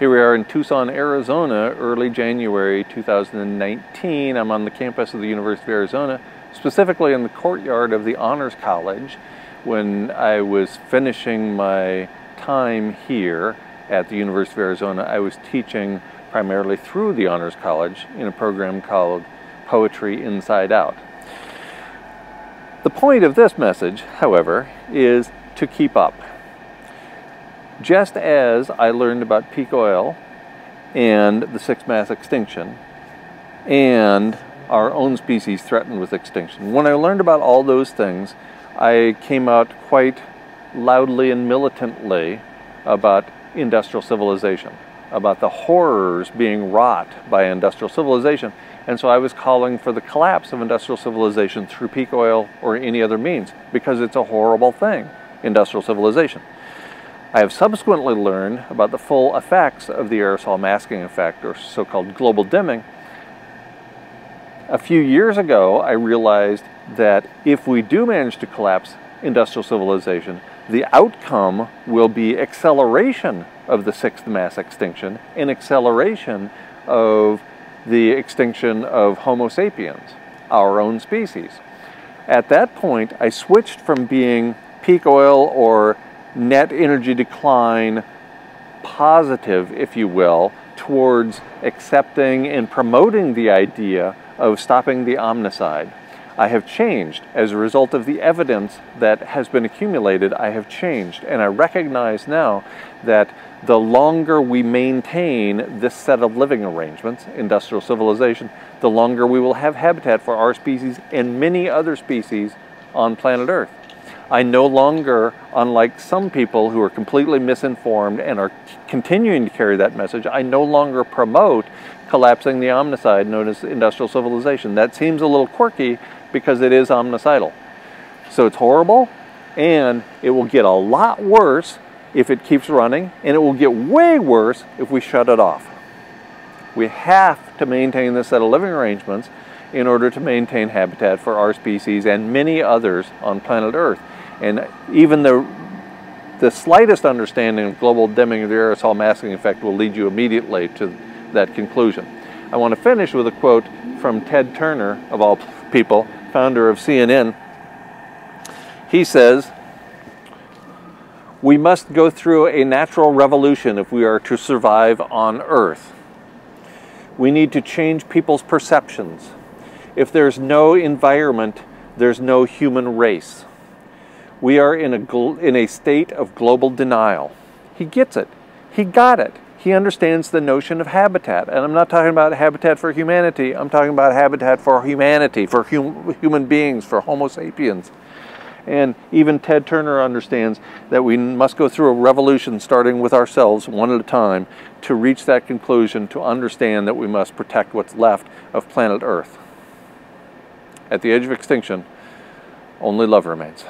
Here we are in Tucson, Arizona, early January 2019. I'm on the campus of the University of Arizona, specifically in the courtyard of the Honors College. When I was finishing my time here at the University of Arizona, I was teaching primarily through the Honors College in a program called Poetry Inside Out. The point of this message, however, is to keep up. Just as I learned about peak oil and the sixth mass extinction and our own species threatened with extinction, when I learned about all those things, I came out quite loudly and militantly about industrial civilization, about the horrors being wrought by industrial civilization. And so I was calling for the collapse of industrial civilization through peak oil or any other means, because it's a horrible thing, industrial civilization. I have subsequently learned about the full effects of the aerosol masking effect, or so-called global dimming. A few years ago, I realized that if we do manage to collapse industrial civilization, the outcome will be acceleration of the sixth mass extinction and acceleration of the extinction of Homo sapiens, our own species. At that point, I switched from being peak oil or net energy decline positive, if you will, towards accepting and promoting the idea of stopping the omnicide. I have changed as a result of the evidence that has been accumulated. I have changed, and I recognize now that the longer we maintain this set of living arrangements, industrial civilization, the longer we will have habitat for our species and many other species on planet Earth. I no longer, unlike some people who are completely misinformed and are continuing to carry that message, I no longer promote collapsing the omnicide known as industrial civilization. That seems a little quirky because it is omnicidal. So it's horrible, and it will get a lot worse if it keeps running, and it will get way worse if we shut it off. We have to maintain this set of living arrangements in order to maintain habitat for our species and many others on planet Earth. And even the slightest understanding of global dimming of the aerosol masking effect will lead you immediately to that conclusion. I want to finish with a quote from Ted Turner, of all people, founder of CNN. He says, "We must go through a natural revolution if we are to survive on Earth. We need to change people's perceptions. If there's no environment, there's no human race. We are in a state of global denial." He gets it. He got it. He understands the notion of habitat. And I'm not talking about habitat for humanity. I'm talking about habitat for humanity, for human beings, for Homo sapiens. And even Ted Turner understands that we must go through a revolution starting with ourselves one at a time to reach that conclusion, to understand that we must protect what's left of planet Earth. At the edge of extinction, only love remains.